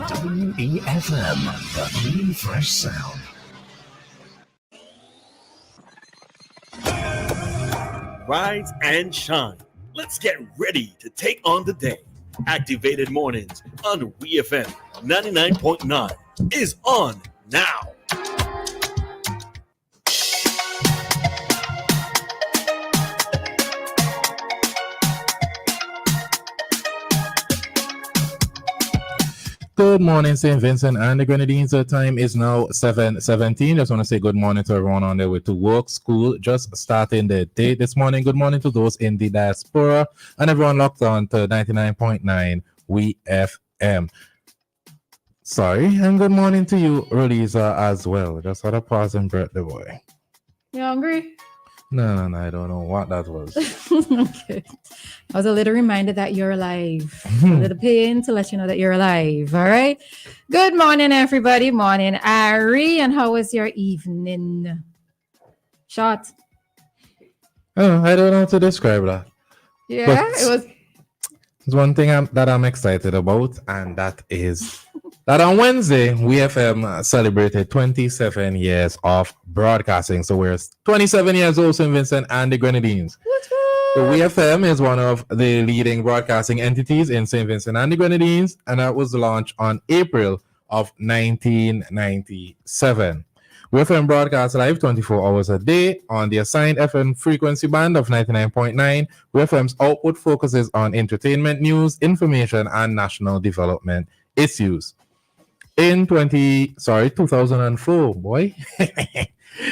WEFM, the clean, fresh sound. Rise and shine. Let's get ready to take on the day. Activated Mornings on WEFM 99.9 is on now. Good morning, St. Vincent and the Grenadines. The time is now 7:17. Just want to say good morning to everyone on their way to work, school, just starting their day this morning. Good morning to those in the diaspora and everyone locked on to 99.9 WEFM. Sorry, and good morning to you, Roleza, as well. Just had a pause and breath the boy. You hungry? No, I don't know what that was. Okay. I was a little reminder that you're alive. A little pain to let you know that you're alive. All right. Good morning, everybody. Morning, Ari. And how was your evening? Shot. Oh, I don't know how to describe that. Yeah, But it was. there's one thing that I'm excited about, and that is that on Wednesday, WEFM celebrated 27 years of broadcasting. So we're 27 years old, St. Vincent and the Grenadines. The WEFM is one of the leading broadcasting entities in St. Vincent and the Grenadines, and that was launched on April of 1997. WEFM broadcasts live 24 hours a day on the assigned FM frequency band of 99.9. WEFM's output focuses on entertainment, news, information, and national development issues. In 2004, boy.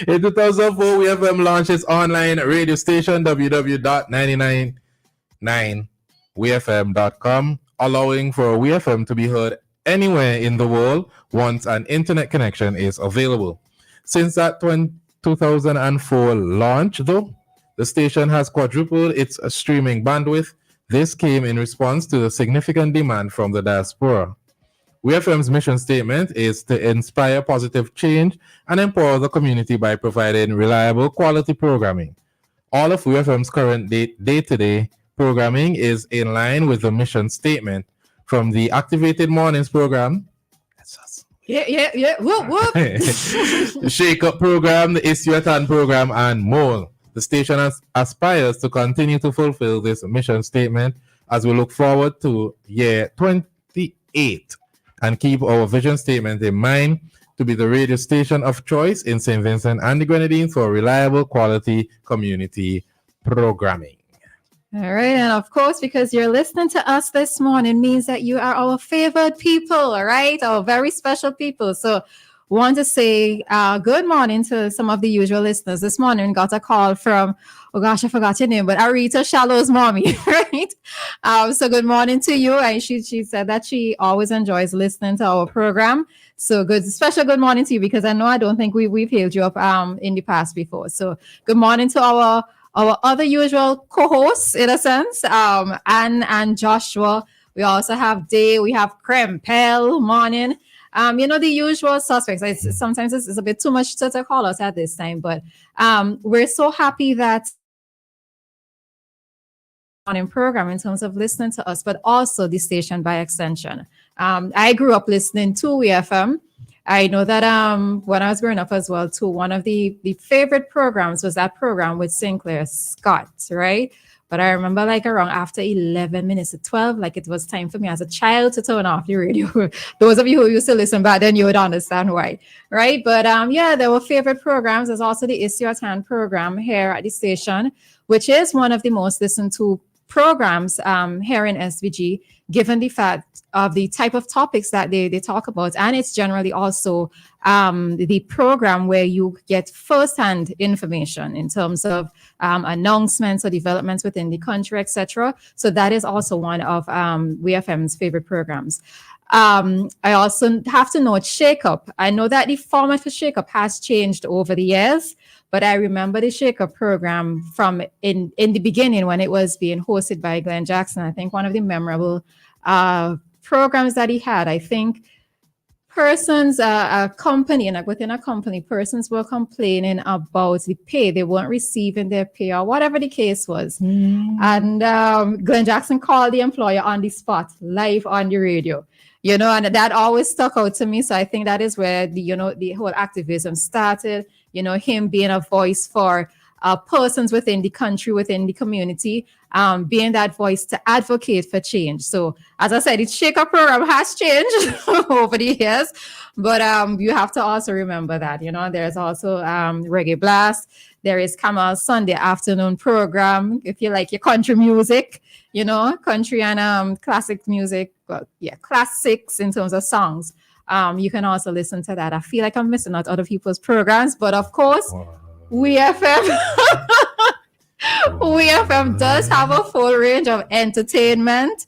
In 2004, WEFM launched its online radio station, www.999wefm.com, allowing for WEFM to be heard anywhere in the world once an internet connection is available. Since that 2004 launch, though, the station has quadrupled its streaming bandwidth. This came in response to the significant demand from the diaspora. WEFM's mission statement is to inspire positive change and empower the community by providing reliable, quality programming. All of WEFM's current day-to-day programming is in line with the mission statement. From the Activated Mornings program, that's us. Yeah. Whoop, whoop. The Shake Up program, the Issue at Hand program, and more. The station aspires to continue to fulfill this mission statement as we look forward to year 28 and keep our vision statement in mind to be the radio station of choice in St. Vincent and the Grenadines for reliable, quality community programming. All right. And of course, because you're listening to us this morning means that you are our favored people, all right? Our very special people. So want to say good morning to some of the usual listeners. This morning got a call from, oh gosh, I forgot your name, but Arita Shallow's mommy, right? So good morning to you. And she said that she always enjoys listening to our program. So special good morning to you, because I know I don't think we've hailed you up in the past before. So good morning to our other usual co-hosts, in a sense, Anne and Joshua. We also have Day, we have Krempel, morning. The usual suspects. Sometimes it's a bit too much to call us at this time, but we're so happy that morning program in terms of listening to us, but also the station by extension. I grew up listening to WEFM. I know that when I was growing up as well, too, one of the favorite programs was that program with Sinclair Scott, right? But I remember like around after 11 minutes to 12, like it was time for me as a child to turn off the radio. Those of you who used to listen back then, you would understand why, right? But there were favorite programs. There's also the Issue at Hand program here at the station, which is one of the most listened to programs here in SVG, given the fact of the type of topics that they talk about. And it's generally also the program where you get firsthand information in terms of announcements or developments within the country, etc. So that is also one of WEFM's favorite programs. I also have to note Shake Up. I know that the format for Shake Up has changed over the years, but I remember the Shake Up program from in the beginning when it was being hosted by Glenn Jackson. I think one of the memorable programs that he had, I think persons, a company, and within a company, persons were complaining about the pay. They weren't receiving their pay or whatever the case was. And Glenn Jackson called the employer on the spot, live on the radio. and that always stuck out to me. So I think that is where the whole activism started. Him being a voice for persons within the country, within the community, being that voice to advocate for change. So as I said, the Shake Up program has changed over the years, but you have to also remember that there's also Reggae Blast. There is Kamal's Sunday afternoon program. If you like your country music, country and classic music, well, yeah, classics in terms of songs. You can also listen to that. I feel like I'm missing out other people's programs, but of course, WEFM WEFM does have a full range of entertainment.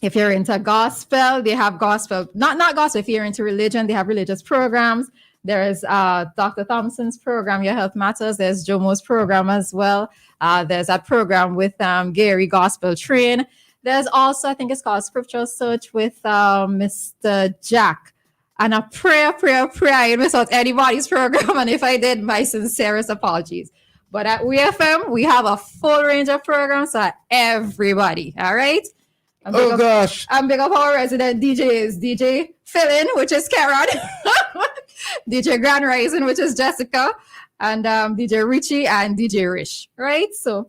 If you're into gospel, they have gospel. Not gospel. If you're into religion, they have religious programs. There's Dr. Thompson's program, Your Health Matters. There's Jomo's program as well. There's that program with Gary Gospel Train. There's also, I think it's called Scriptural Search with Mr. Jack. And a prayer. I miss out anybody's program. And if I did, my sincerest apologies. But at WEFM, we have a full range of programs for everybody. All right? Gosh. I'm big up our resident DJs. DJ Philin, which is Karen. DJ Grand Rising, which is Jessica. And DJ Richie and DJ Rich. Right? So,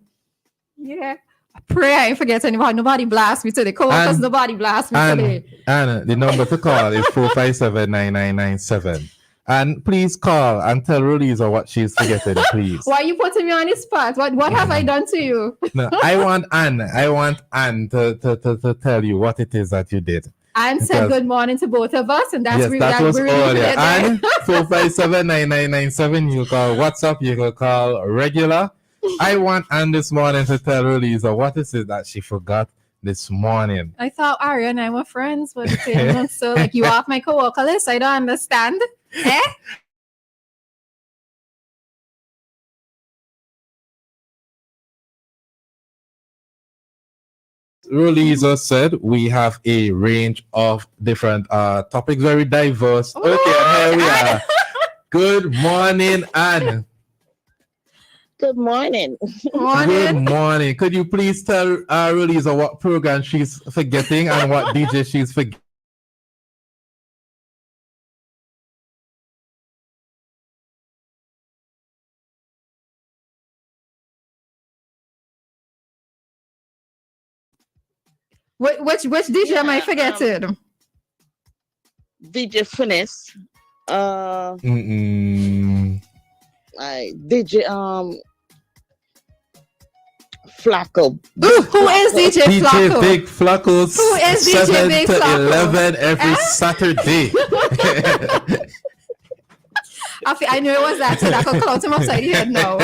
yeah. I pray I ain't forget anybody. Nobody blast me today. Co-workers, nobody blast me today. And the number to call is 457-9997. And please call and tell Roleza what she's forgetting, please. Why are you putting me on the spot? What have I done to you? No, I want Anne to tell you what it is that you did. Anne said good morning to both of us, and that's that was all. Anne, 457-9997. You call WhatsApp, you can call regular. I want Anne this morning to tell Roleza what is it that she forgot this morning. I thought Aria and I were friends, but so like you off my co-worker list. I don't understand. Roleza said we have a range of different topics, very diverse. Ooh, okay, and here we are. Good morning, Anne. Good morning. Good morning. Could you please tell Roleza what program she's forgetting and what DJ she's forgetting? Which DJ am I forgetting? DJ Finesse. DJ Flacco. Who is DJ Flacco? DJ Big Flacco. Who is DJ 7 Big to Flacco? 11 every Saturday. I knew it was that, so I could close him upside the head now.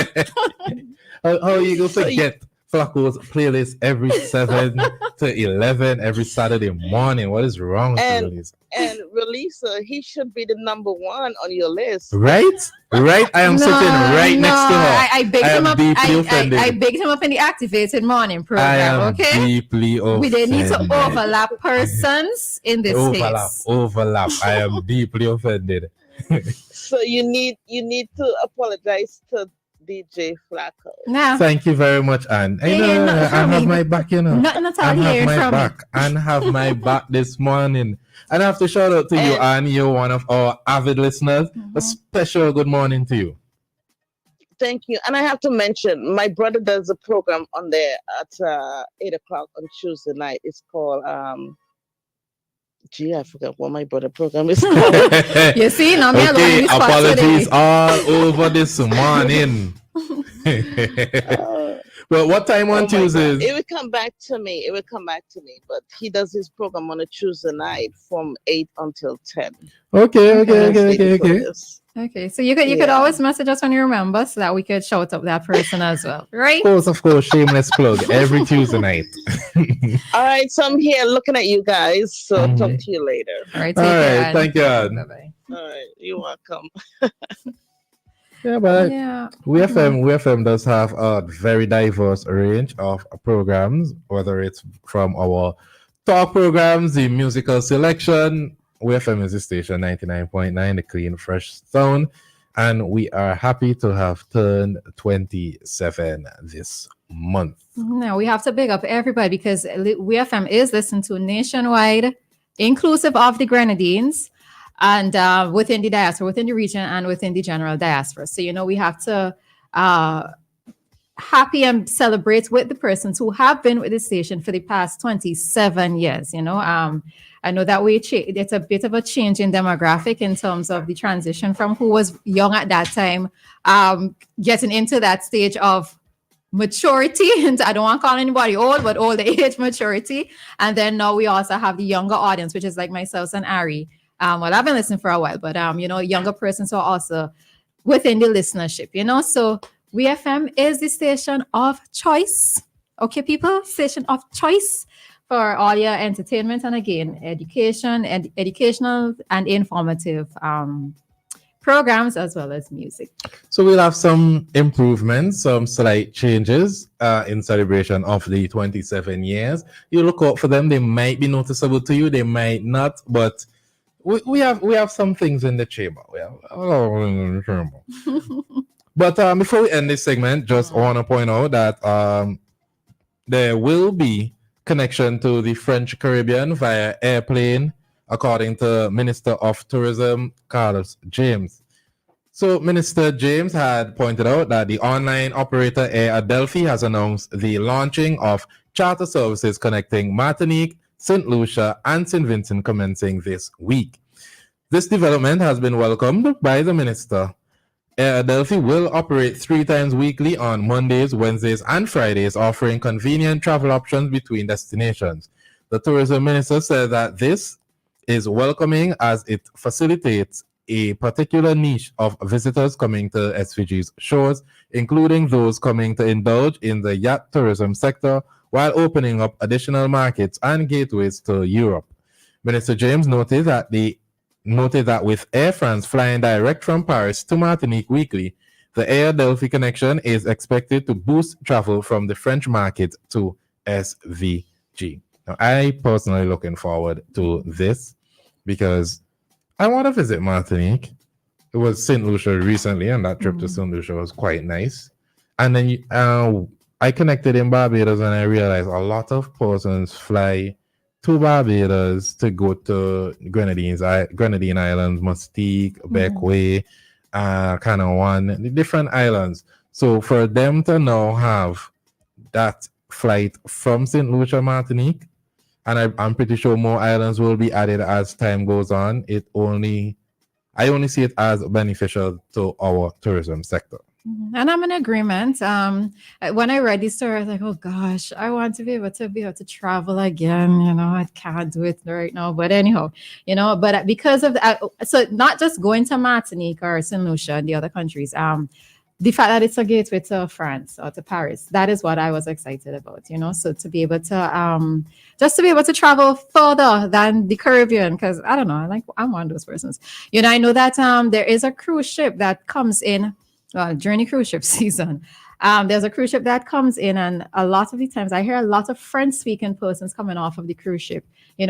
How are you going to forget Flacco's playlist every 7 to 11 every Saturday morning? What is wrong with Roleza? And Roleza, he should be the number one on your list. Right? I am sitting right next to her. I bigged him up. Offended. I bigged him up in the activated morning program. I am okay, deeply offended. We didn't need to overlap persons in this case. Overlap. I am deeply offended. So you need to apologize to DJ Flacco. Nah. Thank you very much, Anne. I have my back, Nothing at all Anne have hearing my from back. Anne have my back this morning. And I have to shout out to you, Anne. You're one of our avid listeners. A special good morning to you. Thank you. And I have to mention, my brother does a program on there at 8 o'clock on Tuesday night. It's called I forgot what my brother program is called. You see, now me okay, apologies all over this morning. But what time on Tuesdays? It will come back to me. But he does his program on a Tuesday night from 8 until 10. Okay. Okay, so you could always message us when you remember, so that we could shout up that person as well, right? Of course, shameless plug every Tuesday night. All right, so I'm here looking at you guys. So talk to you later. All right, take care. Thank you. Bye-bye. All right, you're welcome. WEFM does have a very diverse range of programs, whether it's from our talk programs, the musical selection. WEFM is the station 99.9, the clean, fresh sound. And we are happy to have turned 27 this month. Now we have to big up everybody because WEFM is listened to nationwide. inclusive of the Grenadines and within the diaspora, within the region and within the general diaspora. So, we have to happy and celebrate with the persons who have been with the station for the past 27 years. I know that it's a bit of a change in demographic in terms of the transition from who was young at that time, getting into that stage of maturity. And I don't want to call anybody old, but older age maturity. And then now we also have the younger audience, which is like myself and Ari. Well, I've been listening for a while, but younger persons are also within the listenership, So WeFM is the station of choice. Okay, people, station of choice for all your entertainment and again, educational and informative programs as well as music. So we'll have some improvements, some slight changes in celebration of the 27 years. You look out for them. They might be noticeable to you. They might not, but we have some things in the chamber. But before we end this segment, just want to point out that there will be connection to the French Caribbean via airplane, according to Minister of Tourism, Carlos James. So Minister James had pointed out that the online operator Air Adelphi has announced the launching of charter services connecting Martinique, St. Lucia, and St. Vincent commencing this week. This development has been welcomed by the minister. Air Adelphi will operate 3 times weekly on Mondays, Wednesdays, and Fridays, offering convenient travel options between destinations. The tourism minister said that this is welcoming as it facilitates a particular niche of visitors coming to SVG's shores, including those coming to indulge in the yacht tourism sector, while opening up additional markets and gateways to Europe. Minister James noted that with Air France flying direct from Paris to Martinique weekly, the Air Adelphi connection is expected to boost travel from the French market to SVG. Now, I personally looking forward to this because I want to visit Martinique. It was St. Lucia recently, and that trip to St. Lucia was quite nice. And then I connected in Barbados, and I realized a lot of persons fly to Barbados to go to Grenadine Islands, Mustique, Bequia, Canawan, the different islands. So for them to now have that flight from St. Lucia, Martinique, and I'm pretty sure more islands will be added as time goes on, I only see it as beneficial to our tourism sector. And I'm in agreement. When I read this story, I was like, oh gosh, I want to be able to travel again. I can't do it right now. But anyhow, but because of that, so not just going to Martinique or St. Lucia and the other countries, the fact that it's a gateway to France or to Paris, that is what I was excited about, so to be able to just to be able to travel further than the Caribbean, because I don't know, I'm one of those persons. I know that there is a cruise ship that comes in during the cruise ship season. There's a cruise ship that comes in, and a lot of the times I hear a lot of French-speaking persons coming off of the cruise ship,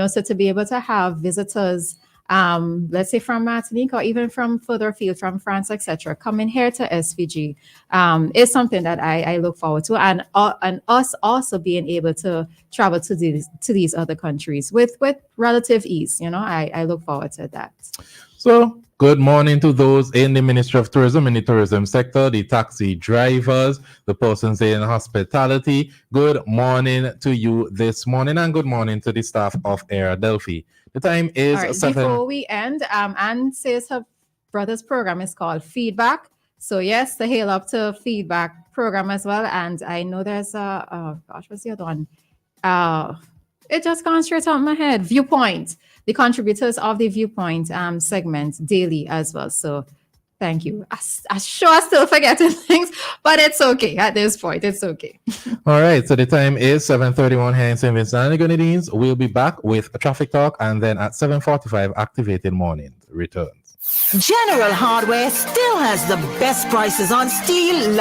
so to be able to have visitors, let's say from Martinique or even from further afield, from France, etc., coming here to SVG is something that I look forward to, and us also being able to travel to these other countries with relative ease. I look forward to that. So good morning to those in the Ministry of Tourism, in the tourism sector, the taxi drivers, the persons in hospitality. Good morning to you this morning, and good morning to the staff of Air Adelphi. The time is 7. Before we end, Anne says her brother's program is called Feedback. So yes, the Hail Up to Feedback program as well. And I know there's what's the other one? It just gone straight out of my head. Viewpoint. The contributors of the Viewpoint segment daily as well. So thank you. I'm sure I still forgetting things, but it's okay. At this point, it's okay. All right. So the time is 7:31 here in St. Vincent and the Grenadines. We'll be back with a traffic talk, and then at 7:45, Activated Morning returns. General Hardware still has the best prices on steel.